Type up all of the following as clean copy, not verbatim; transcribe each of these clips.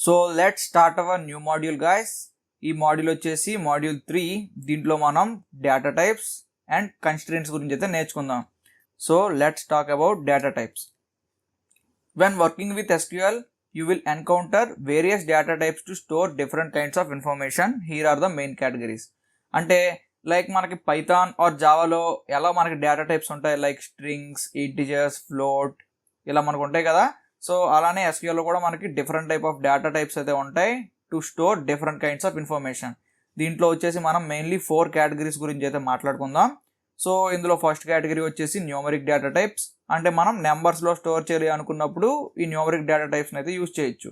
So let's start our new module guys. ఈ module వచ్చేసి module 3. దీంట్లో మనం డేటా టైప్స్ అండ్ కన్స్ట్రెయింట్స్ గురించి అయితే నేర్చుకుందాం. So let's talk about data types. When working with SQL, you will encounter various data types to store different kinds of information. Here are the main categories. అంటే like మనకి Python or జావాలో ఎలా మనకి data types ఉంటాయి, like strings, integers, float, ఇలా మనకు ఉంటాయి కదా. So అలానే ఎస్క్యూఎల్లో కూడా మనకి different type of data types అయితే ఉంటాయి to store different kinds of information. దీంట్లో వచ్చేసి మనం మెయిన్లీ 4 కేటగిరీస్ గురించి అయితే మాట్లాడుకుందాం. సో ఇందులో ఫస్ట్ కేటగిరీ వచ్చేసి న్యూమరిక్ డేటా టైప్స్. అంటే మనం నెంబర్స్లో స్టోర్ చేయాలి అనుకున్నప్పుడు ఈ న్యూమరిక్ డేటా టైప్స్ని అయితే యూజ్ చేయొచ్చు.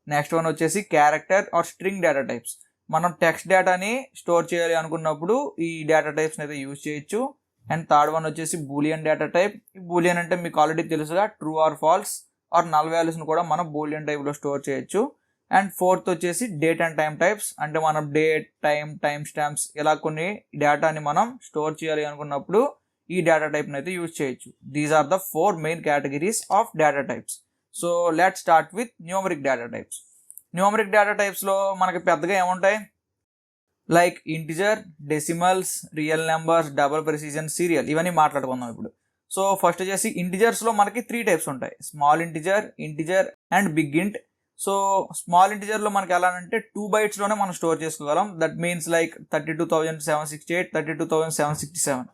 నెక్స్ట్ వన్ వచ్చేసి character or string data types. మనం టెక్స్ట్ డేటాని స్టోర్ చేయాలి అనుకున్నప్పుడు ఈ డేటా టైప్స్ని అయితే యూజ్ చేయొచ్చు. అండ్ థర్డ్ వన్ వచ్చేసి బూలియన్ డేటా టైప్. ఈ బూలియన్ అంటే మీకు ఆల్రెడీ తెలుసుగా, true or false or null వాల్యూస్ని కూడా మనం బూలియన్ టైప్లో స్టోర్ చేయొచ్చు. అండ్ ఫోర్త్ వచ్చేసి డేట్ అండ్ టైం టైప్స్. అంటే మనం డేట్, టైం స్టాంప్స్ ఇలా కొన్ని డేటాని మనం స్టోర్ చేయాలి అనుకున్నప్పుడు ఈ డేటా టైప్ని అయితే యూజ్ చేయొచ్చు. These are the 4 main categories of data types. So let start with numeric data types. Numeric data టైప్స్లో మనకి పెద్దగా ఏముంటాయి, like integer, decimals, real numbers, double precision, serial, ఇవన్నీ మాట్లాడుకుందాం ఇప్పుడు. సో ఫస్ట్ వచ్చేసి ఇంటిజర్స్లో మనకి 3 టైప్స్ ఉంటాయి, స్మాల్ ఇంటిజర్ అండ్ బిగ్ ఇంట్. సో స్మాల్ ఇంటిజర్లో మనకి ఎలా అంటే 2 bytesలోనే మనం స్టోర్ చేసుకోగలం. దట్ మీన్స్ లైక్ 32,768, 32,767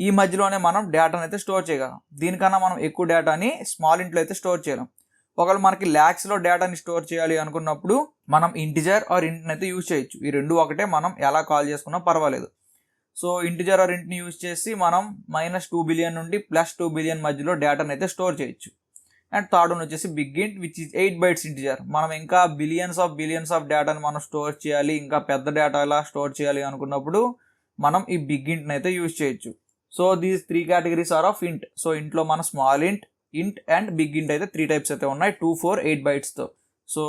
ఈ మధ్యలోనే మనం డేటాను అయితే స్టోర్ చేయగలం. దీనికన్నా మనం ఎక్కువ డేటాని స్మాల్ ఇంట్లో అయితే స్టోర్ చేయలేం. ఒకవేళ మనకి ల్యాక్స్లో డేటాని స్టోర్ చేయాలి అనుకున్నప్పుడు మనం ఇంటిజర్ ఆర్ ఇంట్ని అయితే యూజ్ చేయొచ్చు. ఈ రెండు ఒకటే, మనం ఎలా కాల్ చేసుకున్నా పర్వాలేదు. సో ఇంటిజర్ ఆర్ ఇంట్ని యూజ్ చేసి మనం -2 billion నుండి +2 billion మధ్యలో డేటాని అయితే స్టోర్ చేయొచ్చు. అండ్ థర్డ్ వన్ వచ్చేసి బిగ్ ఇంట్, విచ్ ఈజ్ 8 bytes ఇంటిజర్. మనం ఇంకా బిలియన్స్ ఆఫ్ డేటాని మనం స్టోర్ చేయాలి, ఇంకా పెద్ద డేటా ఎలా స్టోర్ చేయాలి అనుకున్నప్పుడు మనం ఈ బిగ్ ఇంట్ని అయితే యూజ్ చేయొచ్చు. So these 3 categories are of int. So ఇంట్లో మన స్మాల్ ఇంట్ అండ్ బిగ్ ఇంట్ అయితే 3 టైప్స్ అయితే ఉన్నాయి, 2, 4, 8 bytesతో. సో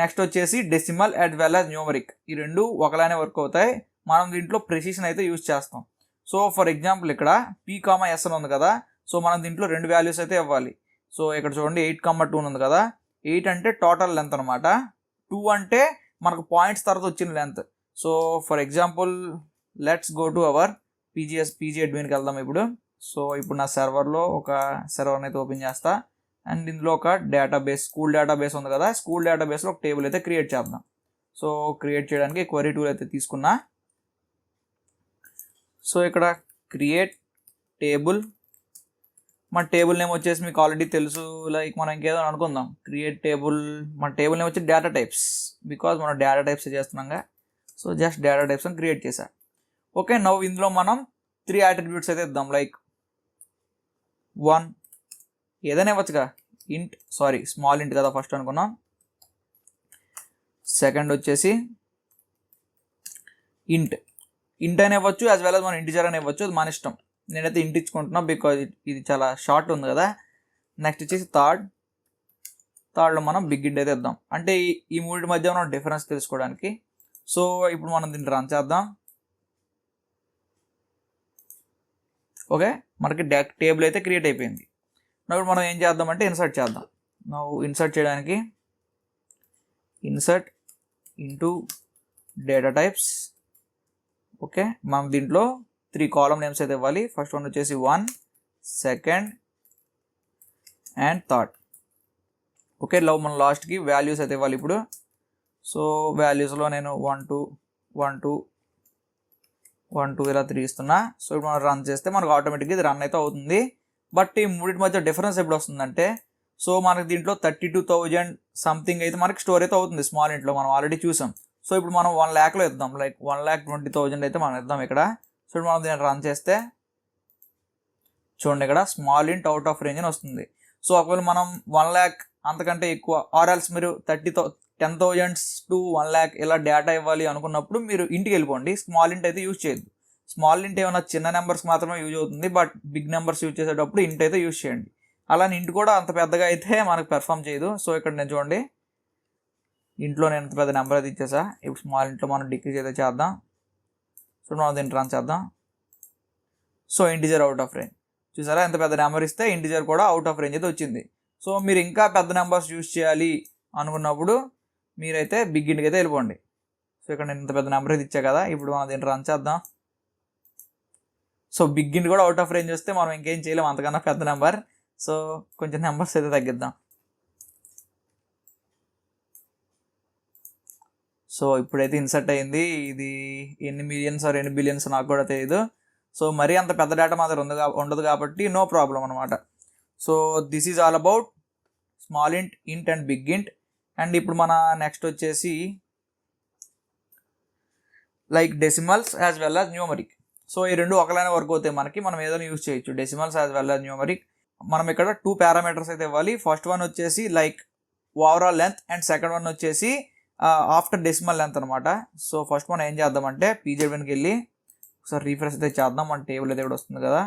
నెక్స్ట్ వచ్చేసి decimal as well as numeric. ఈ రెండు ఒకలానే వర్క్ అవుతాయి. మనం దీంట్లో ప్రెసిషన్ అయితే యూజ్ చేస్తాం. సో ఫర్ ఎగ్జాంపుల్ ఇక్కడ P,S అని ఉంది కదా. సో మనం దీంట్లో 2 వాల్యూస్ అయితే ఇవ్వాలి. సో ఇక్కడ చూడండి 8,2 ఉంది కదా. 8 అంటే టోటల్ లెంత్ అనమాట, 2 అంటే మనకు పాయింట్స్ తర్వాత వచ్చిన length. So for example let's go to our PG అడ్మిన్కి వెళ్దాం ఇప్పుడు. సో ఇప్పుడు నా సర్వర్లో ఒక సర్వర్ని అయితే ఓపెన్ చేస్తా. అండ్ ఇందులో ఒక డేటాబేస్, స్కూల్ డేటాబేస్ ఉంది కదా. స్కూల్ డేటాబేస్లో ఒక టేబుల్ అయితే క్రియేట్ చేద్దాం. సో క్రియేట్ చేయడానికి క్వరీ టూల్ అయితే తీసుకున్నా. సో ఇక్కడ క్రియేట్ టేబుల్, మన టేబుల్ నేమ్ వచ్చేసి మీకు ఆల్రెడీ తెలుసు, లైక్ మనం ఇంకేదో అనుకుందాం. క్రియేట్ టేబుల్, మన టేబుల్ నేమ్ వచ్చి డేటా టైప్స్, బికాజ్ మనం డేటా టైప్స్ చేస్తున్నాంగా. సో జస్ట్ డేటా టైప్స్ అని క్రియేట్ చేశా. ఓకే, నవ్వు ఇందులో మనం 3 attributes అయితే ఇద్దాం. లైక్ 1 ఏదైనా ఇవ్వచ్చుగా, స్మాల్ ఇంట్ కదా ఫస్ట్ అనుకున్నాం. సెకండ్ వచ్చేసి ఇంట్ అని ఇవ్వచ్చు, యాజ్ వెల్ as మనం ఇంటిజర్ అని ఇవ్వచ్చు, అది మన ఇష్టం. నేనైతే ఇంట్ ఇచ్చుకుంటున్నా బికాజ్ ఇది చాలా షార్ట్ ఉంది కదా. నెక్స్ట్ వచ్చేసి థర్డ్లో మనం బిగ్ ఇంట్ అయితే ఇద్దాం, అంటే ఈ మూడింటి మధ్య మనం డిఫరెన్స్ తెలుసుకోవడానికి. సో ఇప్పుడు మనం దీన్ని రన్ చేద్దాం. ఓకే, మనకి టేబుల్ అయితే క్రియేట్ అయిపోయింది. ఇప్పుడు మనం ఏం చేద్దామంటే ఇన్సర్ట్ చేద్దాం. ఇన్సర్ట్ చేయడానికి insert into data types. Okay, మనం దీంట్లో 3 column నేమ్స్ అయితే ఇవ్వాలి. ఫస్ట్ వన్ వచ్చేసి 1, సెకండ్ అండ్ థర్డ్. ఓకే, మనం లాస్ట్కి వాల్యూస్ అయితే ఇవ్వాలి ఇప్పుడు. సో వాల్యూస్లో నేను 1, 2, 1, 2, 1, 2 ఇలా 3 ఇస్తున్నా. సో ఇప్పుడు మనం రన్ చేస్తే మనకు ఆటోమేటిక్గా ఇది రన్ అయితే అవుతుంది. బట్ ఈ మూడింటి మధ్య డిఫరెన్స్ ఎప్పుడు వస్తుందంటే, సో మనకి దీంట్లో 32,000 సంథింగ్ అయితే మనకి స్టోర్ అయితే అవుతుంది స్మాల్ ఇంట్లో, మనం ఆల్రెడీ చూసాం. సో ఇప్పుడు మనం 1 lakhలో ఇద్దాం, లైక్ 1,20,000 అయితే మనం ఇద్దాం ఇక్కడ. సో ఇప్పుడు మనం దీన్ని రన్ చేస్తే చూడండి ఇక్కడ స్మాల్ ఇంట్ అవుట్ ఆఫ్ రేంజ్ అని వస్తుంది. సో ఒకవేళ మనం 1 lakh అంతకంటే ఎక్కువ ఆర్ఎల్స్ మీరు 10,000 to 1 lakh ఇలా డేటా ఇవ్వాలి అనుకున్నప్పుడు మీరు ఇంటికి వెళ్ళిపోండి, స్మాల్ ఇంట్ అయితే యూజ్ చేయొద్దు. స్మాల్ ఇంట్ ఏమైనా చిన్న నెంబర్స్ మాత్రమే యూజ్ అవుతుంది, బట్ బిగ్ నెంబర్స్ యూజ్ చేసేటప్పుడు ఇంట్ అయితే యూజ్ చేయండి. అలానే ఇంట్ కూడా అంత పెద్దగా అయితే మనకు పెర్ఫామ్ చేయదు. సో ఇక్కడ నేను చూడండి ఇంట్లో నేను అంత పెద్ద నెంబర్ అయితే ఇచ్చేసా. ఇప్పుడు స్మాల్ ఇంట్లో మనం డిక్రీజ్ అయితే చేద్దాం. సో మనం దీన్ని రన్ చేద్దాం. So integer out of range, చూసారా ఎంత పెద్ద నెంబర్ ఇస్తే ఇంటిజర్ కూడా అవుట్ ఆఫ్ రేంజ్ అయితే వచ్చింది. సో మీరు ఇంకా పెద్ద నెంబర్స్ యూజ్ చేయాలి అనుకున్నప్పుడు మీరైతే బిగ్గింట్కి అయితే వెళ్ళిపోండి. సో ఇక్కడ నేను ఇంత పెద్ద నెంబర్ అయితే ఇచ్చా కదా, ఇప్పుడు మనం దీన్ని రన్ చేద్దాం. సో బిగ్గింట్ కూడా అవుట్ ఆఫ్ రేంజ్ వస్తే మనం ఇంకేం చేయలేము, అంతకన్నా పెద్ద నెంబర్. సో కొంచెం నెంబర్స్ అయితే తగ్గిద్దాం. సో ఇప్పుడైతే ఇన్సర్ట్ అయింది. ఇది ఎన్ని మిలియన్స్ ఆర్ ఎన్ని బిలియన్స్ నాకు కూడా తెలియదు. సో మరీ అంత పెద్ద డేటా మాత్రం ఉండదు కాబట్టి నో ప్రాబ్లం అనమాట. So this is all about small ఇంట్, ఇంట్ అండ్ బిగ్ ఇంట్. అండ్ ఇప్పుడు మన నెక్స్ట్ వచ్చేసి like decimals as well as numeric. So ఈ రెండు ఒకలానే వర్క్ అవుతాయి మనకి, మనం ఏదైనా యూజ్ చేయొచ్చు, decimals as well as numeric. మనం ఇక్కడ 2 పారామీటర్స్ అయితే ఇవ్వాలి. ఫస్ట్ వన్ వచ్చేసి like overall length and second one వచ్చేసి ఆఫ్టర్ డెసిమల్ లెంత్ అనమాట. సో ఫస్ట్ మనం ఏం చేద్దామంటే PZ1కి వెళ్ళి ఒకసారి రీఫ్రెష్ అయితే చేద్దాం. మన టేబుల్ అయితే ఇక్కడ వస్తుంది కదా.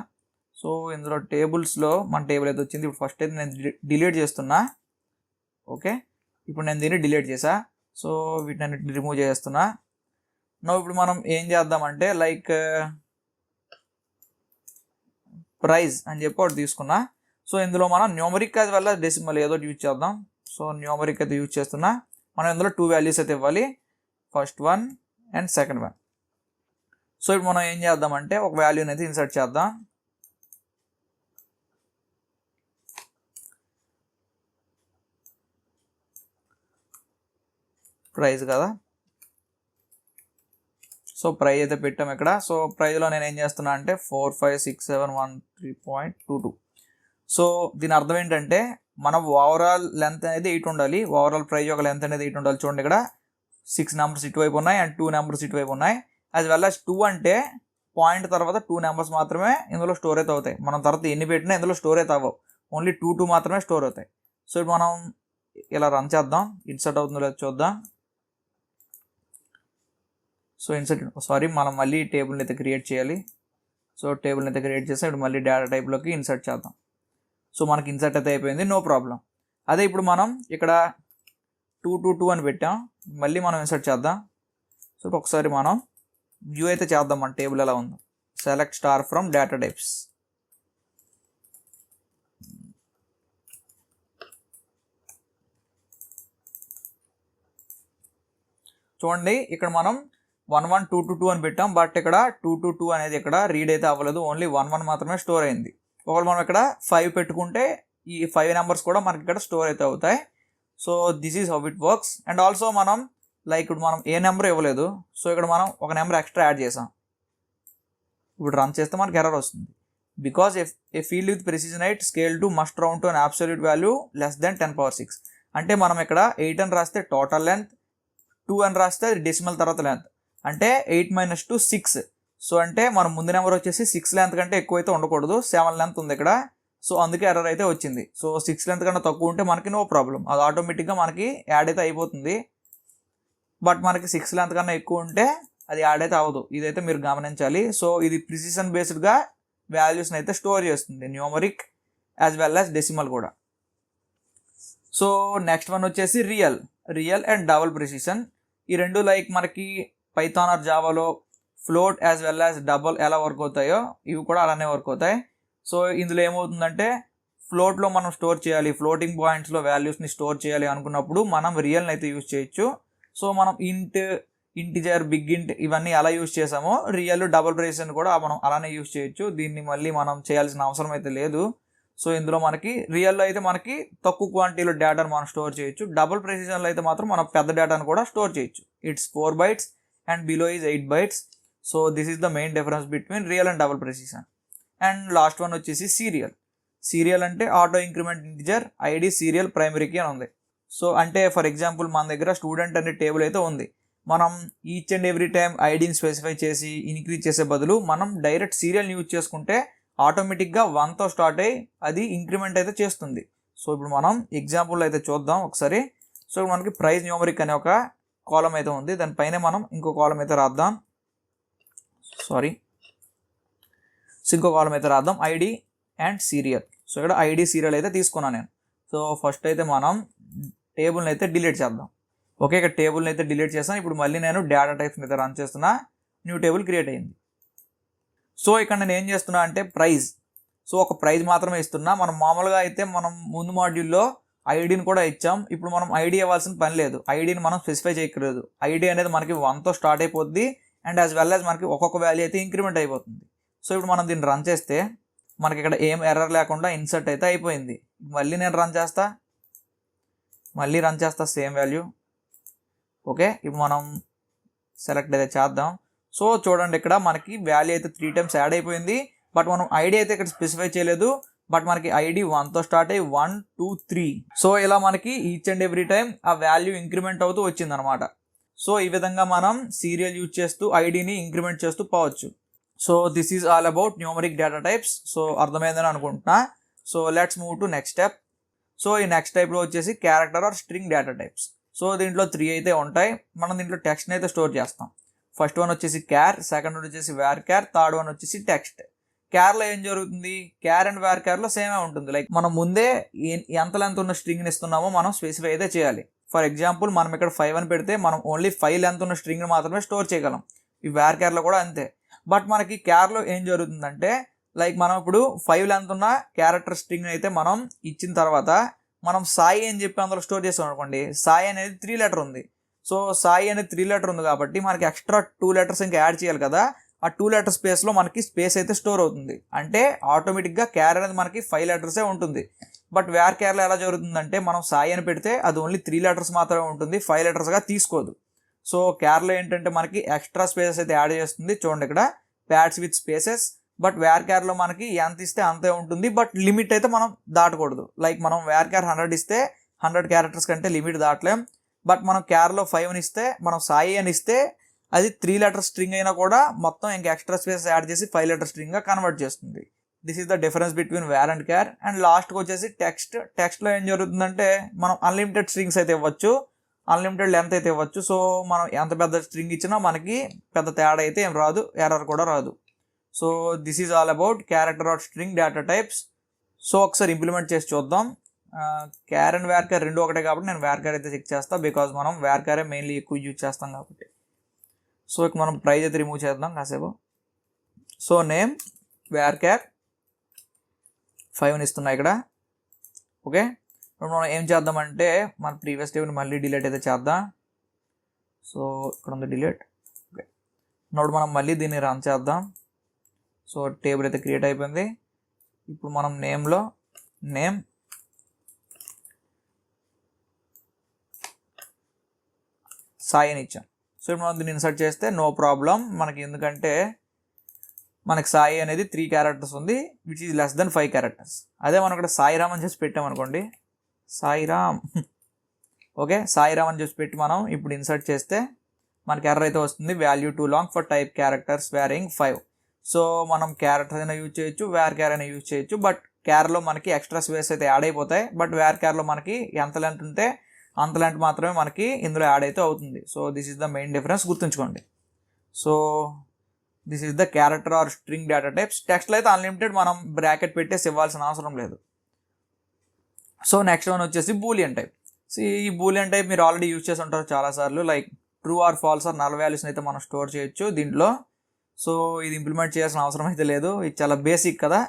సో ఇందులో టేబుల్స్లో మన టేబుల్ అయితే వచ్చింది. ఇప్పుడు ఫస్ట్ అయితే నేను డిలీట్ చేస్తున్నా. ఓకే, ఇప్పుడు నేను దీన్ని డిలీట్ చేసా. సో వీటిని రిమూవ్ చేస్తున్నా. ఇప్పుడు మనం ఏం చేద్దామంటే లైక్ ప్రైజ్ అని చెప్పి ఒకటి తీసుకున్నా. సో ఇందులో మనం numeric as well as decimal ఏదో యూజ్ చేద్దాం. సో న్యూమరిక్ అయితే యూజ్ చేస్తున్నా. మనం ఇందులో 2 వాల్యూస్ అయితే ఇవ్వాలి, first one and second one. So ఇప్పుడు మనం ఏం చేద్దామంటే ఒక వాల్యూని అయితే ఇన్సర్ట్ చేద్దాం. ప్రైజ్ కదా. సో ప్రైజ్ అయితే పెట్టాం ఇక్కడ. సో ప్రైజ్లో నేను ఏం చేస్తున్నా అంటే 4567113.22. సో దీని అర్థం ఏంటంటే మన ఓవరాల్ లెంత్ అనేది 8 ఉండాలి. ఓవరాల్ ప్రైజ్ యొక్క లెంత్ అనేది 8 ఉండాలి. చూడండి ఇక్కడ 6 నెంబర్స్ ఇటువైపు ఉన్నాయి అండ్ 2 నెంబర్స్ ఇటువైపు ఉన్నాయి. యాజ్ వెల్ యాజ్ 2 అంటే పాయింట్ తర్వాత 2 నెంబర్స్ మాత్రమే ఇందులో స్టోర్ అయితే అవుతాయి. మనం తర్వాత ఎన్ని పెట్టినా ఇందులో స్టోర్ అయితే అవ్వవు, ఓన్లీ 2 మాత్రమే స్టోర్ అవుతాయి. సో ఇప్పుడు మనం ఇలా రన్ చేద్దాం, ఇన్సర్ట్ అవుతుందో లేదో చూద్దాం. సో మనం మళ్ళీ టేబుల్ని అయితే క్రియేట్ చేయాలి. సో టేబుల్ని అయితే క్రియేట్ చేస్తే ఇప్పుడు మళ్ళీ డేటా టైప్లోకి ఇన్సర్ట్ చేద్దాం. సో మనకి ఇన్సర్ట్ అయితే అయిపోయింది, నో ప్రాబ్లం. అదే ఇప్పుడు మనం ఇక్కడ 222 అని పెట్టాం, మళ్ళీ మనం ఇన్సర్ట్ చేద్దాం. సో ఒకసారి మనం వ్యూ అయితే చేద్దాం మన టేబుల్ ఎలా ఉందో. Select star from data types. చూడండి ఇక్కడ మనం 11222 అని పెట్టాం, బట్ ఇక్కడ 222 అనేది ఇక్కడ రీడ్ అయితే అవ్వలేదు, ఓన్లీ 11 మాత్రమే స్టోర్ అయింది. ఒకవేళ మనం ఇక్కడ 5 పెట్టుకుంటే ఈ 5 నెంబర్స్ కూడా మనకి ఇక్కడ స్టోర్ అయితే అవుతాయి. So this is how it works. And also మనం లైక్ ఇప్పుడు మనం ఏ నెంబర్ ఇవ్వలేదు, సో ఇక్కడ మనం ఒక నెంబర్ ఎక్స్ట్రా యాడ్ చేసాం. ఇప్పుడు రన్ చేస్తే మనకి ఎర్రర్ వస్తుంది. Because A field with precision 8 scale to must round to an absolute value less than 10^6. అంటే మనం ఇక్కడ 8 అని రాస్తే టోటల్ లెంత్, 2 అని రాస్తే డెసిమల్ తర్వాత లెంత్, అంటే 8 - 2 6. సో అంటే మనం ముందు నెంబర్ వచ్చేసి 6 లెంత్ కంటే ఎక్కువ అయితే ఉండకూడదు, 7 లెంత్ ఉంది ఇక్కడ. సో అందుకే ఎర్రర్ అయితే వచ్చింది. సో 6 లెంత్ కన్నా తక్కువ ఉంటే మనకి నో ప్రాబ్లం, అది ఆటోమేటిక్గా మనకి యాడ్ అయితే అయిపోతుంది. బట్ మనకి 6 లెంత్ కన్నా ఎక్కువ ఉంటే అది యాడ్ అయితే అవ్వదు, ఇదైతే మీరు గమనించాలి. సో ఇది ప్రిసిషన్ బేస్డ్గా వాల్యూస్ని అయితే స్టోర్ చేస్తుంది, numeric as well as decimal కూడా. సో నెక్స్ట్ వన్ వచ్చేసి రియల్ అండ్ డబుల్ ప్రిసిషన్. ఈ రెండు లైక్ మనకి పైథాన్ ఆర్ జావాలో float as well as double ఎలా వర్క్ అవుతాయో ఇవి కూడా అలానే వర్క్ అవుతాయి. సో ఇందులో ఏమవుతుందంటే ఫ్లోట్లో మనం స్టోర్ చేయాలి, ఫ్లోటింగ్ పాయింట్స్లో వాల్యూస్ని స్టోర్ చేయాలి అనుకున్నప్పుడు మనం రియల్ని అయితే యూజ్ చేయొచ్చు. సో మనం ఇంటిజర్, బిగ్ ఇంట్ ఇవన్నీ ఎలా యూజ్ చేసామో రియల్, డబుల్ ప్రిసిషన్ కూడా మనం అలానే యూజ్ చేయొచ్చు. దీన్ని మళ్ళీ మనం చేయాల్సిన అవసరం అయితే లేదు. సో ఇందులో మనకి రియల్లో అయితే మనకి తక్కువ క్వాంటిటీలో డేటాను మనం స్టోర్ చేయొచ్చు, డబుల్ ప్రిసిషన్లో అయితే మాత్రం మనం పెద్ద డేటాను కూడా స్టోర్ చేయొచ్చు. It's 4 bytes and below is 8 bytes. So this is the main difference between real and double precision. And last one వచ్చేసి సీరియల్ అంటే auto increment integer ID serial primary key అని ఉంది. సో అంటే ఫర్ ఎగ్జాంపుల్ మన దగ్గర student అనే table అయితే ఉంది, మనం ఈచ్ అండ్ ఎవ్రీ టైం ఐడిని స్పెసిఫై చేసి ఇంక్రీజ్ చేసే బదులు మనం డైరెక్ట్ సీరియల్ని యూజ్ చేసుకుంటే ఆటోమేటిక్గా 1తో స్టార్ట్ అయ్యి అది ఇంక్రిమెంట్ అయితే చేస్తుంది. సో ఇప్పుడు మనం ఎగ్జాంపుల్ అయితే చూద్దాం ఒకసారి. సో ఇప్పుడు మనకి ప్రైజ్ న్యూమరిక్ అనే ఒక కాలం అయితే ఉంది, దానిపైన మనం ఇంకో కాలం అయితే రాద్దాం. ఇంకో కాలం అయితే రాద్దాం ఐడి అండ్ సీరియల్. సో ఇక్కడ ఐడి సీరియల్ అయితే తీసుకున్నాను నేను. సో ఫస్ట్ అయితే మనం టేబుల్ని అయితే డిలీట్ చేద్దాం. ఓకే, ఇక్కడ టేబుల్ని అయితే డిలీట్ చేస్తాను. ఇప్పుడు మళ్ళీ నేను డేటా టైప్స్ని అయితే రన్ చేస్తున్నా, న్యూ టేబుల్ క్రియేట్ అయింది. సో ఇక్కడ నేను ఏం చేస్తున్నా అంటే ప్రైజ్, సో ఒక ప్రైజ్ మాత్రమే ఇస్తున్నా. మనం మామూలుగా అయితే మనం ముందు మాడ్యూల్లో ఐడిని కూడా ఇచ్చాం. ఇప్పుడు మనం ఐడి ఇవ్వాల్సిన పని లేదు, ఐడిని మనం స్పెసిఫై చేయక్కర్లేదు. ఐడి అనేది మనకి 1తో స్టార్ట్ అయిపోద్ది అండ్ యాజ్ వెల్ యాజ్ మనకి ఒక్కొక్క వాల్యూ అయితే ఇంక్రిమెంట్ అయిపోతుంది. సో ఇప్పుడు మనం దీన్ని రన్ చేస్తే మనకి ఇక్కడ ఏం ఎర్రర్ లేకుండా ఇన్సర్ట్ అయితే అయిపోయింది. మళ్ళీ నేను రన్ చేస్తా సేమ్ వాల్యూ. ఓకే, ఇప్పుడు మనం సెలెక్ట్ అయితే చేద్దాం. సో చూడండి ఇక్కడ మనకి వాల్యూ అయితే 3 టైమ్స్ యాడ్ అయిపోయింది. బట్ మనం ఐడి అయితే ఇక్కడ స్పెసిఫై చేయలేదు. బట్ మనకి ఐడి 1తో స్టార్ట్ అయ్యి 1, 2, 3. సో ఇలా మనకి ఈచ్ అండ్ ఎవ్రీ టైం ఆ వాల్యూ ఇంక్రిమెంట్ అవుతూ వచ్చిందనమాట. సో ఈ విధంగా మనం సీరియల్ యూజ్ చేస్తూ ఐడిని ఇంక్రిమెంట్ చేస్తూ పోవచ్చు. So this is all about numeric data types. So అర్థమైందని అనుకుంటున్నా. So let's move to next step. So ఈ నెక్స్ట్ టైప్లో వచ్చేసి character or string data types. So దీంట్లో 3 అయితే ఉంటాయి. మనం దీంట్లో టెక్స్ట్ని అయితే స్టోర్ చేస్తాం. ఫస్ట్ వన్ వచ్చేసి క్యార్, సెకండ్ వన్ వచ్చేసి వేర్ క్యార్, థర్డ్ వన్ వచ్చేసి టెక్స్ట్. క్యార్లో ఏం జరుగుతుంది, క్యార్ అండ్ వేర్ క్యార్లో సేమే ఉంటుంది. లైక్ మనం ముందే ఎంత లెంత్ ఉన్న స్ట్రింగ్ని ఇస్తున్నామో మనం స్పెసిఫై అయితే చేయాలి. ఫర్ ఎగ్జాంపుల్ మనం ఇక్కడ 5 అని పెడితే మనం ఓన్లీ 5 లెంత్ ఉన్న స్ట్రింగ్ని మాత్రమే స్టోర్ చేయగలం. ఈ వేర్ క్యార్లో కూడా అంతే. బట్ మనకి క్యార్లో ఏం జరుగుతుందంటే లైక్ మనం ఇప్పుడు 5 లెంత్ ఉన్న క్యారెక్టర్ స్ట్రింగ్ అయితే మనం ఇచ్చిన తర్వాత మనం సాయి అని చెప్పి అందులో స్టోర్ చేస్తాం అనుకోండి. సాయి అనేది 3 లెటర్ ఉంది. సో సాయి అనేది 3 లెటర్ ఉంది కాబట్టి మనకి ఎక్స్ట్రా 2 లెటర్స్ ఇంకా యాడ్ చేయాలి కదా. ఆ 2 లెటర్ స్పేస్లో మనకి స్పేస్ అయితే స్టోర్ అవుతుంది. అంటే ఆటోమేటిక్గా క్యార్ అనేది మనకి 5 లెటర్సే ఉంటుంది. బట్ వేర్ క్యార్లో ఎలా జరుగుతుందంటే మనం సాయి అని పెడితే అది ఓన్లీ 3 లెటర్స్ మాత్రమే ఉంటుంది, 5 లెటర్స్గా తీసుకోదు. సో క్యార్లో ఏంటంటే మనకి ఎక్స్ట్రా స్పేసెస్ అయితే యాడ్ చేస్తుంది. చూడండి ఇక్కడ ప్యాడ్స్ విత్ స్పేసెస్. బట్ వేర్ క్యార్లో మనకి ఎంత ఇస్తే అంతే ఉంటుంది. బట్ లిమిట్ అయితే మనం దాటకూడదు. లైక్ మనం వేర్ క్యార్ 100 ఇస్తే 100 క్యారెక్టర్స్ కంటే లిమిట్ దాటలేం. బట్ మనం క్యార్లో 5 అని ఇస్తే, మనం సాయి అని ఇస్తే అది 3 లెటర్ స్ట్రింగ్ అయినా కూడా మొత్తం ఇంకా ఎక్స్ట్రా స్పేస్ యాడ్ చేసి 5 లెటర్ స్ట్రింగ్గా కన్వర్ట్ చేస్తుంది. This is the difference between var and char. And లాస్ట్కి వచ్చేసి టెక్స్ట్. టెక్స్ట్లో ఏం జరుగుతుందంటే మనం అన్లిమిటెడ్ స్ట్రింగ్స్ అయితే ఇవ్వచ్చు, అన్లిమిటెడ్ లెంత్ అయితే ఇవ్వచ్చు. సో మనం ఎంత పెద్ద స్ట్రింగ్ ఇచ్చినా మనకి పెద్ద తేడా అయితే ఏం రాదు, ఎర్రర్ కూడా రాదు. So this is all about character or string data types. So ఒకసారి ఇంప్లిమెంట్ చేసి చూద్దాం. క్యార్ అండ్ వేర్ క్యార్ రెండు ఒకటే కాబట్టి నేను వేర్ క్యార్ అయితే చెక్ చేస్తాను, బికాజ్ మనం వేర్ క్యారే మెయిన్లీ ఎక్కువ యూజ్ చేస్తాం కాబట్టి. సో ఇక మనం ప్రైజ్ అయితే రిమూవ్ చేద్దాం కాసేపు. సో నేమ్ వేర్ క్యార్ 5 ఇస్తున్నా ఇక్కడ. ఓకే, ఇప్పుడు మనం ఏం చేద్దామంటే మన ప్రీవియస్ టేబుల్ని మళ్ళీ డిలీట్ అయితే చేద్దాం. సో ఇక్కడ ఉంది డిలీట్. ఓకే, ఇప్పుడు మనం మళ్ళీ దీన్ని రన్ చేద్దాం. సో టేబుల్ అయితే క్రియేట్ అయిపోయింది. ఇప్పుడు మనం నేమ్లో నేమ్ సాయి అని ఇచ్చాం. సో ఇప్పుడు మనం దీన్ని ఇన్సర్ట్ చేస్తే నో ప్రాబ్లం మనకి, ఎందుకంటే మనకి సాయి అనేది 3 క్యారెక్టర్స్ ఉంది, which is less than 5 characters. అదే మనం ఇక్కడ సాయిరామ్ అని చెప్పి పెట్టామనుకోండి, సాయిరామ్. ఓకే, సాయిరామ్ అని చెప్పి పెట్టి మనం ఇప్పుడు ఇన్సర్ట్ చేస్తే మనకి ఎర్రర్ అయితే వస్తుంది, value two long for type characters wearing 5. So మనం క్యారెక్టర్ అయినా యూజ్ చేయొచ్చు, వేర్ క్యార్ అయినా యూజ్ చేయొచ్చు. బట్ క్యార్లో మనకి ఎక్స్ట్రా స్పేస్ అయితే యాడ్ అయిపోతాయి. బట్ వేర్ క్యార్లో మనకి ఎంత లెంత్ ఉంటే అంత లెంత్ మాత్రమే మనకి ఇందులో యాడ్ అయితే అవుతుంది. So this is the main difference, గుర్తుంచుకోండి. So this is the character or string data types. టెక్స్ట్లో అయితే అన్లిమిటెడ్, మనం బ్రాకెట్ పెట్టేసి ఇవ్వాల్సిన అవసరం లేదు. సో నెక్స్ట్ వన్ వచ్చేసి బూలియన్ టైప్. సో ఈ బూలియన్ టైప్ మీరు ఆల్రెడీ యూజ్ చేసి ఉంటారు చాలాసార్లు. Like true or false or null వాల్యూస్ని అయితే మనం స్టోర్ చేయొచ్చు దీంట్లో. సో ఇది ఇంప్లిమెంట్ చేయాల్సిన అవసరం అయితే లేదు, ఇది చాలా బేసిక్ కదా.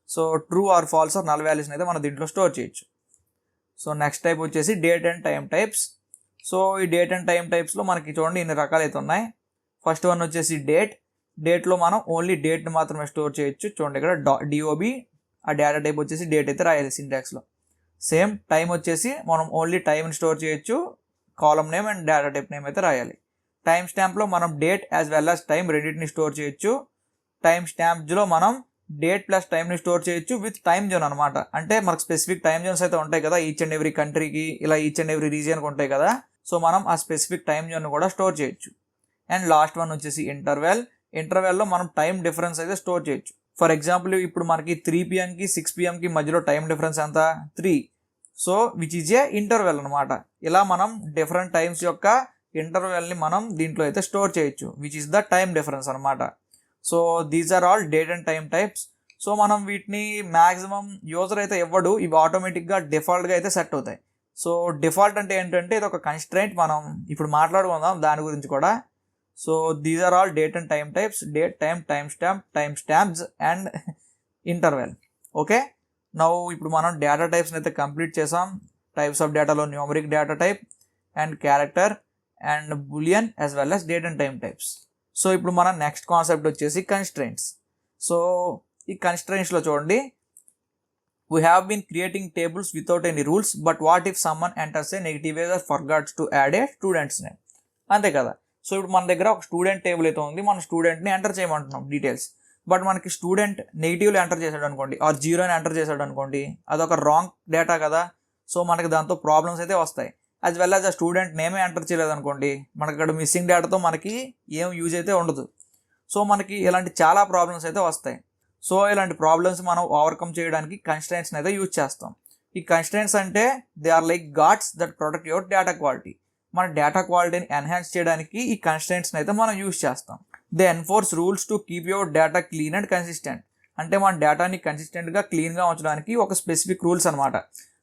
So true or false or null వాల్యూస్ని అయితే మనం దీంట్లో స్టోర్ చేయొచ్చు. సో నెక్స్ట్ టైప్ వచ్చేసి date and time types. So ఈ డేట్ అండ్ టైం టైప్స్లో మనకి చూడండి ఇన్ని రకాలు అయితే ఉన్నాయి. ఫస్ట్ వన్ వచ్చేసి డేట్. డేట్లో మనం ఓన్లీ డేట్ని మాత్రమే స్టోర్ చేయొచ్చు. చూడండి ఇక్కడ డిఓబి, ఆ డేటా టైప్ వచ్చేసి డేట్ అయితే రాయాలి సింటాక్స్లో. సేమ్ టైం వచ్చేసి మనం ఓన్లీ టైంని స్టోర్ చేయొచ్చు, column name and data type name అయితే రాయాలి. టైం స్టాంప్లో మనం date as well as time రెండింటిని స్టోర్ చేయొచ్చు. టైం స్టాంప్స్లో మనం డేట్ ప్లస్ టైంని స్టోర్ చేయొచ్చు విత్ టైం జోన్ అనమాట. అంటే మనకు స్పెసిఫిక్ టైం జోన్స్ అయితే ఉంటాయి కదా, ఈచ్ అండ్ ఎవ్రీ కంట్రీకి, ఇలా ఈచ్ అండ్ ఎవ్రీ రీజియన్కి ఉంటాయి కదా. సో మనం ఆ స్పెసిఫిక్ టైం జోన్ కూడా స్టోర్ చేయొచ్చు. అండ్ లాస్ట్ వన్ వచ్చేసి ఇంటర్వెల్. ఇంటర్వెల్లో మనం టైం డిఫరెన్స్ అయితే స్టోర్ చేయొచ్చు. ఫర్ ఎగ్జాంపుల్ ఇప్పుడు మనకి 3 PM-కి 6 PM-కి మధ్యలో టైం డిఫరెన్స్ ఎంత, 3. So which is a interval అనమాట. ఇలా మనం డిఫరెంట్ టైమ్స్ యొక్క ఇంటర్వెల్ని మనం దీంట్లో అయితే స్టోర్ చేయొచ్చు, which is the time difference అనమాట. So these are all date and time types. So మనం వీటిని మ్యాక్సిమం యూజర్ అయితే ఇవ్వడు, ఇవి ఆటోమేటిక్గా డిఫాల్ట్గా అయితే సెట్ అవుతాయి. సో డిఫాల్ట్ అంటే ఏంటంటే ఇది ఒక కన్స్ట్రైంట్, మనం ఇప్పుడు మాట్లాడుకుందాం దాని గురించి కూడా. So these are all date and time types, date, time, time stamp, time stamps and interval. Okay, ఇప్పుడు మనం డేటా టైప్స్ని అయితే కంప్లీట్ చేసాం. టైప్స్ ఆఫ్ డేటాలో numeric data type and character and boolean as well as date and time types. So ఇప్పుడు మన next concept వచ్చేసి constraints. So ఈ కన్స్ట్రెయింట్స్లో చూడండి, we have been creating tables without any rules, but what if someone enters a negative age or forgets to add a student's name? అంతే కదా. So ఇప్పుడు మన దగ్గర ఒక స్టూడెంట్ టేబుల్ అయితే ఉంది, మన స్టూడెంట్ని ఎంటర్ చేయమంటున్నాం డీటెయిల్స్. బట్ మనకి స్టూడెంట్ నెగిటివ్లో ఎంటర్ చేశాడు అనుకోండి ఆర్ జీరోని ఎంటర్ చేశాడు అనుకోండి, అదొక రాంగ్ డేటా కదా. సో మనకి దాంతో ప్రాబ్లమ్స్ అయితే వస్తాయి. యాజ్ వెల్ యాజ్ ఆ స్టూడెంట్ నేమే ఎంటర్ చేయలేదు అనుకోండి, మనకి అక్కడ మిస్సింగ్ డేటాతో మనకి ఏం యూజ్ అయితే ఉండదు. సో మనకి ఇలాంటి చాలా ప్రాబ్లమ్స్ అయితే వస్తాయి. సో ఇలాంటి ప్రాబ్లమ్స్ మనం ఓవర్కమ్ చేయడానికి కన్స్ట్రెయింట్స్ని అయితే యూజ్ చేస్తాం. ఈ కన్స్ట్రెయింట్స్ అంటే they are like guards that protect your data quality. మన డేటా క్వాలిటీని ఎన్హాన్స్ చేయడానికి ఈ కన్స్ట్రెయింట్స్ని అయితే మనం యూజ్ చేస్తాం. They enforce rules to keep your data clean and consistent. అంటే మన డేటాని కన్సిస్టెంట్గా క్లీన్గా ఉంచడానికి ఒక స్పెసిఫిక్ రూల్స్ అనమాట.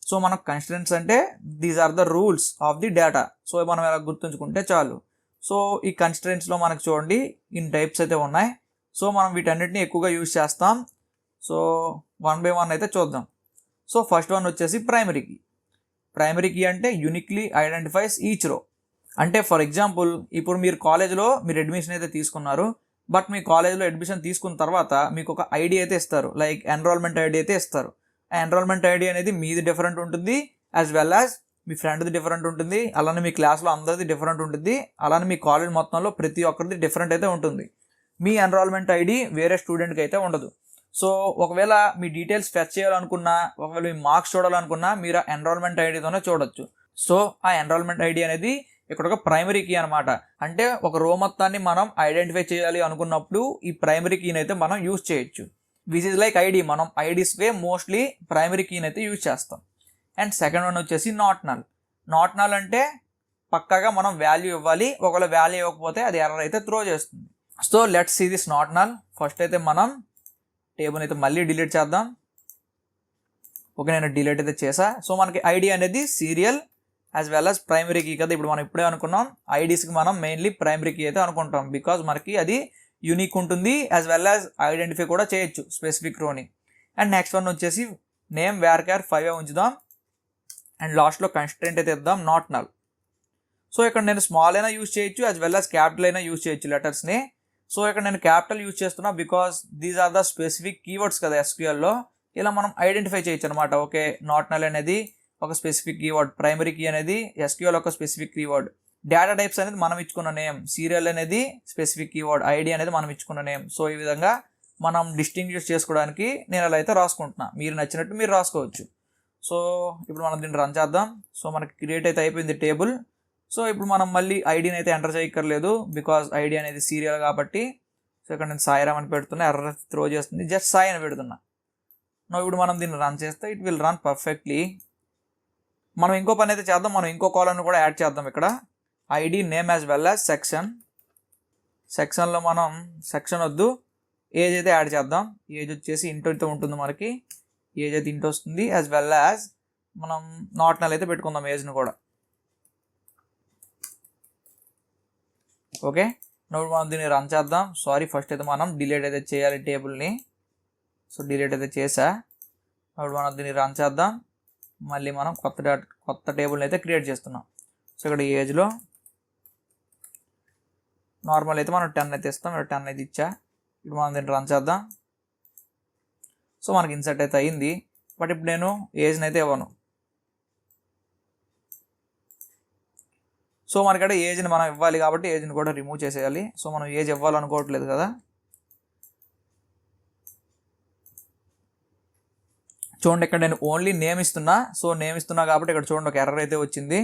సో మన కన్స్ట్రెయింట్స్ అంటే these are the rules of the data. So మనం ఎలా గుర్తుంచుకుంటే చాలు. సో ఈ కన్స్ట్రెయింట్స్లో మనకు చూడండి ఇన్ టైప్స్ అయితే ఉన్నాయి. సో మనం వీటన్నిటిని ఎక్కువగా యూజ్ చేస్తాం. సో వన్ బై వన్ అయితే చూద్దాం. సో ఫస్ట్ వన్ వచ్చేసి ప్రైమరీ కీ. ప్రైమరీ కీ అంటే యూనిక్లీ ఐడెంటిఫైస్ ఈచ్ రో. అంటే ఫర్ ఎగ్జాంపుల్ ఇప్పుడు మీరు కాలేజ్లో మీరు అడ్మిషన్ అయితే తీసుకున్నారు, బట్ మీ కాలేజ్లో అడ్మిషన్ తీసుకున్న తర్వాత మీకు ఒక ఐడి అయితే ఇస్తారు, లైక్ ఎన్రోల్మెంట్ ఐడి అయితే ఇస్తారు. ఆ ఎన్రోల్మెంట్ ఐడి అనేది మీది డిఫరెంట్ ఉంటుంది, యాజ్ వెల్ యాజ్ మీ ఫ్రెండ్ది డిఫరెంట్ ఉంటుంది, అలానే మీ క్లాస్లో అందరిది డిఫరెంట్ ఉంటుంది, అలానే మీ కాలేజ్ మొత్తంలో ప్రతి ఒక్కరిది డిఫరెంట్ అయితే ఉంటుంది. మీ ఎన్రోల్మెంట్ ఐడి వేరే స్టూడెంట్కి అయితే ఉండదు. సో ఒకవేళ మీ డీటెయిల్స్ ఫెచ్ చేయాలనుకున్నా, ఒకవేళ మీ మార్క్స్ చూడాలనుకున్నా మీరు ఆ ఎన్రోల్మెంట్ ఐడితోనే చూడొచ్చు. సో ఆ ఎన్రోల్మెంట్ ఐడి అనేది ఇక్కడ ఒక ప్రైమరీ కీ అనమాట. అంటే ఒక రో మొత్తాన్ని మనం ఐడెంటిఫై చేయాలి అనుకున్నప్పుడు ఈ ప్రైమరీ కీని అయితే మనం యూజ్ చేయొచ్చు. Which is like ID. మనం ఐడీస్ వే మోస్ట్లీ ప్రైమరీ కీని అయితే యూజ్ చేస్తాం. అండ్ సెకండ్ వన్ వచ్చేసి నాట్ నల్. నాట్ నల్ అంటే పక్కాగా మనం వాల్యూ ఇవ్వాలి, ఒకవేళ వాల్యూ ఇవ్వకపోతే అది ఎర్రర్ అయితే త్రో చేస్తుంది. So let's see this not null. First అయితే మనం టేబుల్ అయితే మళ్ళీ డిలీట్ చేద్దాం. ఓకే, నేను డిలీట్ అయితే చేసా. సో మనకి ఐడి అనేది serial as well as primary key కదా. ఇప్పుడు మనం ఇప్పుడే అనుకున్నాం ఐడీస్కి మనం మెయిన్లీ ప్రైమరీ కీ అయితే అనుకుంటాం, బికాజ్ మనకి అది యూనిక్ ఉంటుంది, యాజ్ వెల్ యాజ్ ఐడెంటిఫై కూడా చేయొచ్చు స్పెసిఫిక్ రోని. అండ్ నెక్స్ట్ వన్ వచ్చేసి నేమ్ వేర్కేర్ 5 ఉంచుదాం. అండ్ లాస్ట్లో కన్స్ట్రెయింట్ అయితే ఇద్దాం నాట్ నల్. సో ఇక్కడ నేను స్మాల్ అయినా యూజ్ చేయొచ్చు, యాజ్ వెల్ యాజ్ క్యాపిటల్ అయినా యూజ్ చేయొచ్చు లెటర్స్ని. సో ఇక్కడ నేను క్యాపిటల్ యూజ్ చేస్తున్నా because these are the specific keywords కదా ఎస్క్యూఎల్లో. ఇలా మనం ఐడెంటిఫై చేయొచ్చు అనమాట. ఓకే, నాట్ నల్ అనేది ఒక స్పెసిఫిక్ కీవర్డ్, ప్రైమరీ కీ అనేది ఎస్క్యూఎల్ ఒక స్పెసిఫిక్ కీవర్డ్, డేటా టైప్స్ అనేది మనం ఇచ్చుకున్న నేమ్, సీరియల్ అనేది స్పెసిఫిక్ కీవర్డ్, ఐడి అనేది మనం ఇచ్చుకున్న నేమ్. సో ఈ విధంగా మనం డిస్టింగ్విష్ చేసుకోవడానికి నేను అలా అయితే రాసుకుంటున్నా. మీరు నచ్చినట్టు మీరు రాసుకోవచ్చు. సో ఇప్పుడు మనం దీన్ని రన్ చేద్దాం. సో మనకి క్రియేట్ అయితే అయిపోయింది టేబుల్. సో ఇప్పుడు మనం మళ్ళీ ఐడిని అయితే ఎంటర్ చేయక్కర్లేదు, బికాజ్ ఐడి అనేది సీరియల్ కాబట్టి. సో ఇక్కడ నేను సాయిరామ్ అని పెడుతున్నా, ఎర్రర్ త్రో చేస్తుంది, జస్ట్ సాయి అని పెడుతున్నా. ఇప్పుడు మనం దీన్ని రన్ చేస్తే ఇట్ విల్ రన్ పర్ఫెక్ట్లీ. మనం ఇంకో పని అయితే చేద్దాం, మనం ఇంకో కాలమ్ కూడా యాడ్ చేద్దాం. ఇక్కడ ID name as well as section. సెక్షన్లో మనం సెక్షన్ వద్దు, ఏజ్ అయితే యాడ్ చేద్దాం. ఏజ్ వచ్చేసి ఇంటో ఉంటుంది, మనకి ఏజ్ అయితే ఇంటో వస్తుంది, యాజ్ వెల్ యాజ్ మనం నాట్ నల్ అయితే పెట్టుకుందాం ఏజ్ని కూడా. ఓకే, ఇప్పుడు మనం దీన్ని రన్ చేద్దాం. సారీ, ఫస్ట్ అయితే మనం డిలీట్ అయితే చేయాలి టేబుల్ని. సో డిలీట్ అయితే చేసా. ఇప్పుడు మనం దీన్ని రన్ చేద్దాం. మళ్ళీ మనం కొత్త టేబుల్ని అయితే క్రియేట్ చేస్తున్నాం. సో ఇక్కడ ఏజ్లో నార్మల్ అయితే మనం 10 అయితే ఇస్తాం. ఇక్కడ 10 అయితే ఇచ్చా. ఇప్పుడు మనం దీన్ని రన్ చేద్దాం. సో మనకి ఇన్సర్ట్ అయితే అయింది, బట్ ఇప్పుడు నేను ఏజ్ని అయితే ఇవ్వను. సో మనకడ ఏజ్ని మనం ఇవ్వాలి కాబట్టి ఏజ్ని కూడా రిమూవ్ చేసేయాలి. సో మనం ఏజ్ ఇవ్వాలనుకోవట్లేదు కదా. చూడండి, ఇక్కడ నేను ఓన్లీ నేమ్ ఇస్తున్నా. సో నేమ్ ఇస్తున్నా కాబట్టి ఇక్కడ చూడండి ఒక ఎర్రర్ అయితే వచ్చింది.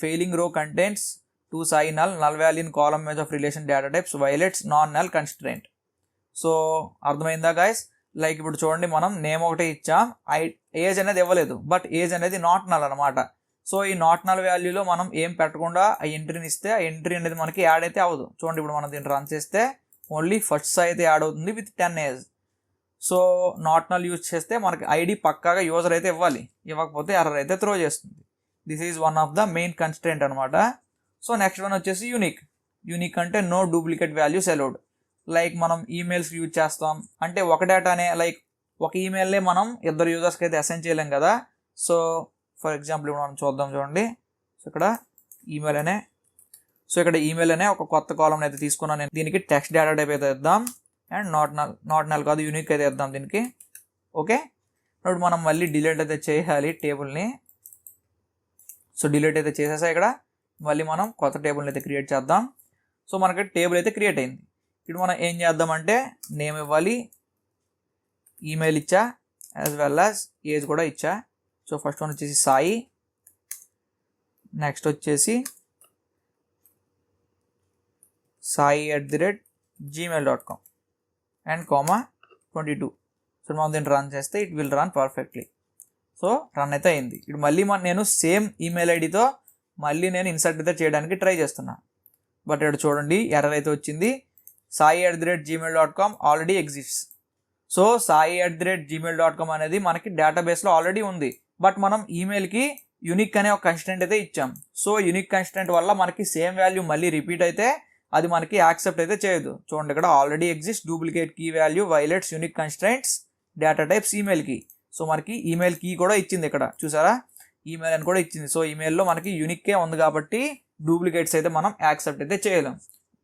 ఫెయిలింగ్ రో contents to Sai null value in column image of relation data types violates non null constraint. So అర్థమైందా గైస్? లైక్ ఇప్పుడు చూడండి, మనం నేమ్ ఒకటే ఇచ్చాం, ఏజ్ అనేది ఇవ్వలేదు, బట్ ఏజ్ అనేది నాట్ నల్ అనమాట. సో ఈ నాట్ నల్ వాల్యూలో మనం ఏం పెట్టకుండా ఆ ఎంట్రీని ఇస్తే ఆ ఎంట్రీ అనేది మనకి యాడ్ అయితే అవ్వదు. చూడండి, ఇప్పుడు మనం దీన్ని రన్ చేస్తే ఓన్లీ ఫస్ట్ సాయి అయితే యాడ్ అవుతుంది with 10 age. So not null use చేస్తే మనకి ఐడి పక్కాగా యూజర్ అయితే ఇవ్వాలి, ఇవ్వకపోతే ఎర్రర్ అయితే త్రో చేస్తుంది. This is one of the main constraint అనమాట. సో నెక్స్ట్ వన్ వచ్చేసి యూనిక్. యూనిక్ అంటే no duplicate values allowed. Like మనం ఈమెయిల్స్ యూజ్ చేస్తాం, అంటే ఒక డేటానే లైక్ ఒక ఈమెయిల్నే మనం ఇద్దరు యూజర్స్కి అయితే అసైన్ చేయలేం కదా. సో ఫర్ ఎగ్జాంపుల్ ఇప్పుడు మనం చూద్దాం చూడండి. సో ఇక్కడ ఈమెయిల్ అనే ఒక కొత్త కాలమ్ని అయితే తీసుకున్నాను నేను. దీనికి టెక్స్ట్ డేటా టైప్ అయితే ఇద్దాం అండ్ నాట్ నల్ కాదు యూనిక్ అయితే ఇద్దాం దీనికి. ఓకే, ఇప్పుడు మనం మళ్ళీ డిలీట్ అయితే చేయాలి టేబుల్ని. సో డిలీట్ అయితే చేసేసా. ఇక్కడ మళ్ళీ మనం కొత్త టేబుల్ని అయితే క్రియేట్ చేద్దాం. సో మనకి టేబుల్ అయితే క్రియేట్ అయింది. ఇప్పుడు మనం ఏం చేద్దామంటే నేమ్ ఇవ్వాలి, ఈమెయిల్ ఇచ్చా, యాజ్ వెల్ యాజ్ ఏజ్ కూడా ఇచ్చా. సో ఫస్ట్ వన్ వచ్చేసి సాయి, నెక్స్ట్ వచ్చేసి sai@gmail.com అండ్ కామా 22. సో మనం దీన్ని రన్ చేస్తే it will run perfectly. So run అయితే అయింది. ఇప్పుడు మళ్ళీ నేను సేమ్ ఈమెయిల్ ఐడితో మళ్ళీ నేను ఇన్సర్ట్ అయితే చేయడానికి ట్రై చేస్తున్నా. బట్ ఇక్కడ చూడండి ఎర్రర్ అయితే వచ్చింది. sai@gmail.com already exists. So sai@gmail.com అనేది మనకి డేటాబేస్లో ఆల్రెడీ ఉంది. బట్ మనం ఈమెయిల్కి యూనిక్ అనే ఒక కన్స్టెంట్ అయితే ఇచ్చాం. సో యూనిక్ కన్స్టెంట్ వల్ల మనకి సేమ్ వాల్యూ మళ్ళీ రిపీట్ అయితే అది మనకి యాక్సెప్ట్ అయితే చేయదు. చూడండి ఇక్కడ already exist duplicate key value violates unique constraints data types email key. So మనకి ఈమెయిల్ కీ కూడా ఇచ్చింది ఇక్కడ చూసారా, ఈమెయిల్ అని కూడా ఇచ్చింది. సో ఈమెయిల్లో మనకి యూనిక్కే ఉంది కాబట్టి డూప్లికేట్స్ అయితే మనం యాక్సెప్ట్ అయితే చేయలేం.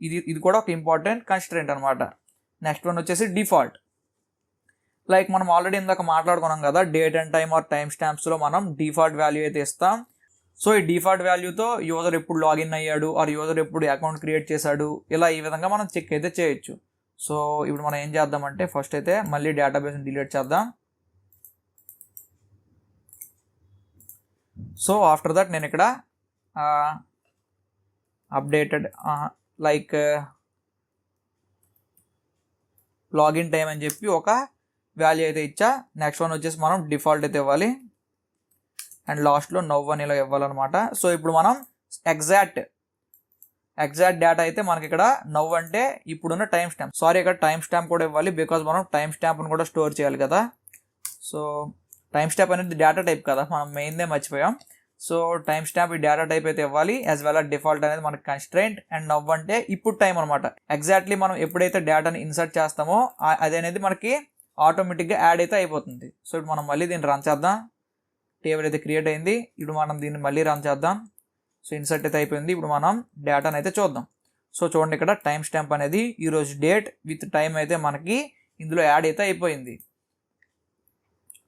ఇది కూడా ఒక ఇంపార్టెంట్ కన్స్ట్రెంట్ అనమాట. నెక్స్ట్ వన్ వచ్చేసి డిఫాల్ట్. లైక్ మనం ఆల్రెడీ ఇందాక మాట్లాడుకున్నాం కదా, date and time or time స్టాంప్స్లో మనం డిఫాల్ట్ వాల్యూ అయితే ఇస్తాం. సో ఈ డిఫాల్ట్ వాల్యూతో యూజర్ ఎప్పుడు లాగిన్ అయ్యాడు ఆర్ యూజర్ ఎప్పుడు అకౌంట్ క్రియేట్ చేశాడు ఇలా ఈ విధంగా మనం చెక్ అయితే చేయొచ్చు. సో ఇప్పుడు మనం ఏం చేద్దామంటే ఫస్ట్ అయితే మళ్ళీ డేటాబేస్ని డిలీట్ చేద్దాం. సో ఆఫ్టర్ దట్ నేను ఇక్కడ అప్డేటెడ్ లైక్ లాగిన్ టైం అని చెప్పి ఒక వాల్యూ అయితే ఇచ్చా. నెక్స్ట్ వన్ వచ్చేసి మనం డిఫాల్ట్ అయితే ఇవ్వాలి అండ్ లాస్ట్లో నవ్ అని ఇలా ఇవ్వాలన్నమాట. సో ఇప్పుడు మనం ఎగ్జాక్ట్ డేటా అయితే మనకి ఇక్కడ నవ్ అంటే ఇప్పుడున్న టైం స్టాంప్, ఇక్కడ టైం స్టాంప్ కూడా ఇవ్వాలి బికాజ్ మనం టైం స్టాంప్ని కూడా స్టోర్ చేయాలి కదా. సో టైం స్టాంప్ అనేది డేటా టైప్ కదా, మనం మెయిన్దే మర్చిపోయాం. సో టైం స్టాంప్ ఈ డేటా టైప్ అయితే ఇవ్వాలి యాజ్ వెల్ as డిఫాల్ట్ అనేది మనకి కన్స్ట్రెంట్ అండ్ నవ్ అంటే ఇప్పుడు టైం అనమాట. ఎగ్జాక్ట్లీ మనం ఎప్పుడైతే డేటాని ఇన్సర్ట్ చేస్తామో అది అనేది మనకి ఆటోమేటిక్గా యాడ్ అయితే అయిపోతుంది. సో ఇప్పుడు మనం మళ్ళీ దీన్ని రన్ చేద్దాం. టేబుల్ అయితే క్రియేట్ అయింది. ఇప్పుడు మనం దీన్ని మళ్ళీ రన్ చేద్దాం. సో ఇన్సర్ట్ అయితే అయిపోయింది. ఇప్పుడు మనం డేటాని అయితే చూద్దాం. సో చూడండి ఇక్కడ టైం స్టాంప్ అనేది ఈరోజు డేట్ విత్ టైం అయితే మనకి ఇందులో యాడ్ అయితే అయిపోయింది.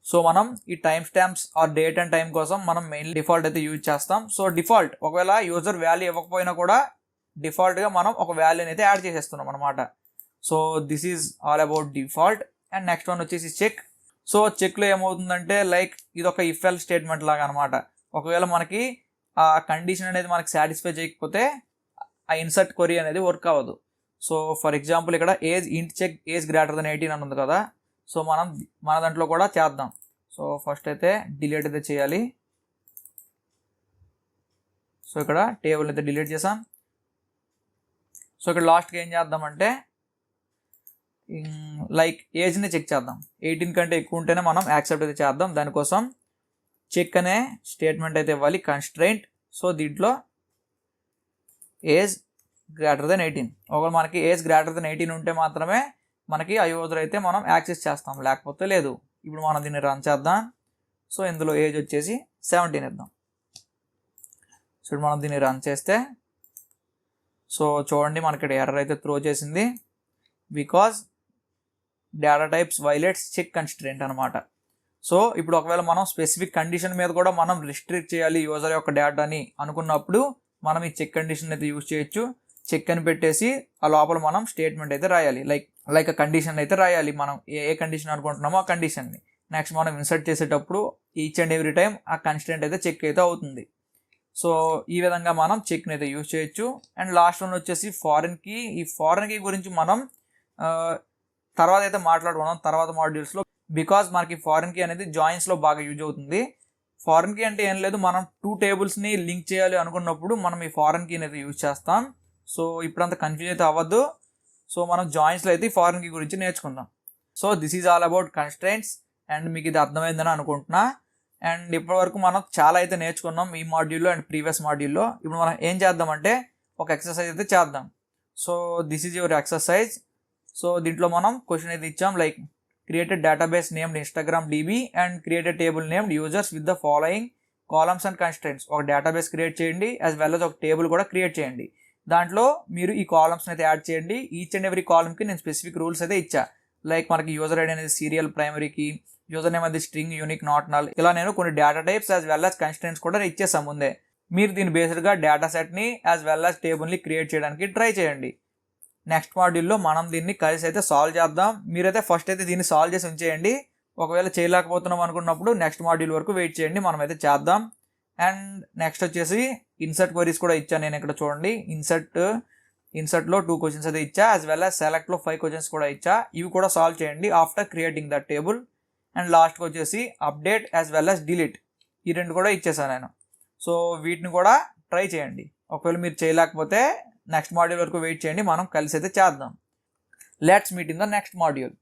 సో మనం ఈ time stamps are date and time కోసం మనం మెయిన్లీ డిఫాల్ట్ అయితే యూజ్ చేస్తాం. సో డిఫాల్ట్ ఒకవేళ యూజర్ వాల్యూ ఇవ్వకపోయినా కూడా డిఫాల్ట్గా మనం ఒక వాల్యూని అయితే యాడ్ చేసేస్తున్నాం అనమాట. So this is all about default. And next one వచ్చేసి చెక్. సో చెక్లో ఏమవుతుందంటే లైక్ ఇది ఒక ఇఫ్ ఎల్స్ స్టేట్మెంట్ లాగా అనమాట. ఒకవేళ మనకి ఆ కండిషన్ అనేది మనకి సాటిస్ఫై చేయకపోతే ఆ ఇన్సర్ట్ క్వరీ అనేది వర్క్ అవ్వదు. సో ఫర్ ఎగ్జాంపుల్ ఇక్కడ ఇంట్ చెక్ ఏజ్ గ్రేటర్ దెన్ 18 అని ఉంది కదా. సో మనం మన దాంట్లో కూడా చేద్దాం. సో ఫస్ట్ అయితే డిలీట్ అయితే చేయాలి. సో ఇక్కడ టేబుల్ అయితే డిలీట్ చేసాం. సో ఇక్కడ లాస్ట్కి ఏం చేద్దామంటే లైక్ ఏజ్ని చెక్ చేద్దాం. 18 కంటే ఎక్కువ ఉంటేనే మనం యాక్సెప్ట్ అయితే చేద్దాం. దానికోసం చెక్ అనే స్టేట్మెంట్ అయితే ఇవ్వాలి కన్స్ట్రెయింట్. సో దీంట్లో ఏజ్ గ్రేటర్ దెన్ 18, ఒకవేళ మనకి ఏజ్ గ్రేటర్ దెన్ 18 ఉంటే మాత్రమే మనకి ఆ యూజర్ అయితే మనం యాక్సెస్ చేస్తాం, లేకపోతే లేదు. ఇప్పుడు మనం దీన్ని రన్ చేద్దాం. సో ఇందులో ఏజ్ వచ్చేసి 17 ఇద్దాం. సో ఇప్పుడు మనం దీన్ని రన్ చేస్తే సో చూడండి మనకి ఇక్కడ ఎర్రర్ అయితే త్రో చేసింది because data types violates check constraint అనమాట. సో ఇప్పుడు ఒకవేళ మనం స్పెసిఫిక్ కండిషన్ మీద కూడా మనం రిస్ట్రిక్ట్ చేయాలి యూజర్ యొక్క డేటాని అనుకున్నప్పుడు మనం ఈ చెక్ కండిషన్ అయితే యూజ్ చేయొచ్చు. చెక్ అని పెట్టేసి ఆ లోపల మనం స్టేట్మెంట్ అయితే రాయాలి, లైక్ ఆ కండిషన్ అయితే రాయాలి. మనం ఏ కండిషన్ అనుకుంటున్నామో ఆ కండిషన్ని నెక్స్ట్ మనం ఇన్సర్ట్ చేసేటప్పుడు ఈచ్ అండ్ ఎవ్రీ టైం ఆ కన్స్టెంట్ అయితే చెక్ అయితే అవుతుంది. సో ఈ విధంగా మనం చెక్ని అయితే యూజ్ చేయొచ్చు. అండ్ లాస్ట్ వన్ వచ్చేసి ఫారెన్ కీ. ఈ ఫారెన్ కీ గురించి మనం తర్వాత అయితే మాట్లాడుకున్నాం తర్వాత మాడ్యూల్స్లో, బికాజ్ మనకి ఫారెన్ కీ అనేది జాయిన్స్లో బాగా యూజ్ అవుతుంది. ఫారెన్ కీ అంటే ఏం లేదు, మనం 2 టేబుల్స్ని లింక్ చేయాలి అనుకున్నప్పుడు మనం ఈ ఫారెన్ కీని అయితే యూజ్ చేస్తాం. సో ఇప్పుడంతా కన్ఫ్యూజ్ అయితే అవ్వద్దు. సో మనం జాయిన్స్లో అయితే ఈ ఫారెన్ కీ గురించి నేర్చుకుందాం. So this is all about constraints and మీకు ఇది అర్థమైందని అనుకుంటున్నా. అండ్ ఇప్పటివరకు మనం చాలా అయితే నేర్చుకున్నాం ఈ మాడ్యూల్లో అండ్ ప్రీవియస్ మాడ్యూల్లో. ఇప్పుడు మనం ఏం చేద్దామంటే ఒక ఎక్సర్సైజ్ అయితే చేద్దాం. So this is your exercise. So దీంట్లో మనం క్వశ్చన్ అయితే ఇచ్చాం like create a database named Instagram DB and create a table named users with the following columns and constraints. ఒక డేటాబేస్ క్రియేట్ చేయండి యాజ్ వెల్ as ఒక table కూడా create చేయండి. దాంట్లో మీరు ఈ కాలమ్స్ని అయితే యాడ్ చేయండి. ఈచ్ అండ్ ఎవ్రీ కాలమ్కి నేను స్పెసిఫిక్ రూల్స్ అయితే ఇచ్చా. లైక్ మనకి యూజర్ ఐడి అనేది సీరియల్ ప్రైమరీకి, యూజర్ నేమ్ అనేది స్ట్రింగ్, యూనిక్, నాట్ నల్, ఇలా నేను కొన్ని data types as well as constraints కూడా ఇచ్చేసాను ముందే. మీరు దీని బేస్డ్గా డేటా సెట్ని యాజ్ వెల్ as టేబుల్ని క్రియేట్ చేయడానికి ట్రై చేయండి. నెక్స్ట్ మాడ్యూల్లో మనం దీన్ని కలిసి అయితే సాల్వ్ చేద్దాం. మీరైతే ఫస్ట్ అయితే దీన్ని సాల్వ్ చేసి ఉంచేయండి. ఒకవేళ చేయలేకపోతున్నాం అనుకున్నప్పుడు నెక్స్ట్ మాడ్యూల్ వరకు వెయిట్ చేయండి, మనమైతే చేద్దాం. అండ్ నెక్స్ట్ వచ్చేసి ఇన్సర్ట్ క్వరీస్ కూడా ఇచ్చాను నేను ఇక్కడ చూడండి. ఇన్సర్ట్లో 2 క్వశ్చన్స్ అయితే ఇచ్చా, యాజ్ వెల్ as సెలెక్ట్లో 5 క్వశ్చన్స్ కూడా ఇచ్చా. ఇవి కూడా సాల్వ్ చేయండి after creating the table. And లాస్ట్కి వచ్చేసి update as well as delete, ఈ 2 కూడా ఇచ్చేసాను నేను. సో వీటిని కూడా ట్రై చేయండి. ఒకవేళ మీరు చేయలేకపోతే నెక్స్ట్ మాడ్యూల్ వరకు వెయిట్ చేయండి, మనం కలిసి అయితే చేద్దాం. Let's meet in the next module.